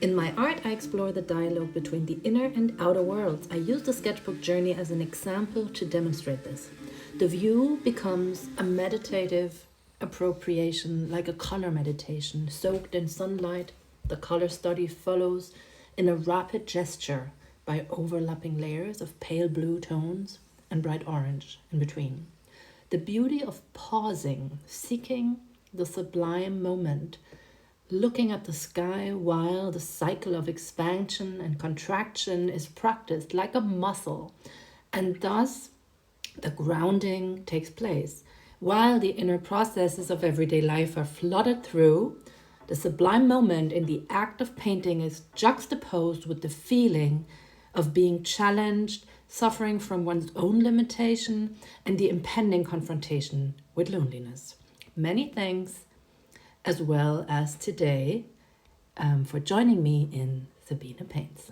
In my art, I explore the dialogue between the inner and outer worlds. I use the sketchbook journey as an example to demonstrate this. The view becomes a meditative appropriation, like a color meditation, soaked in sunlight. The color study follows in a rapid gesture by overlapping layers of pale blue tones and bright orange in between. The beauty of pausing, seeking the sublime moment, looking at the sky while the cycle of expansion and contraction is practiced like a muscle, and thus the grounding takes place. While the inner processes of everyday life are flooded through, the sublime moment in the act of painting is juxtaposed with the feeling of being challenged, suffering from one's own limitation, and the impending confrontation with loneliness. Many thanks, as well as today, for joining me in Sabine Paints.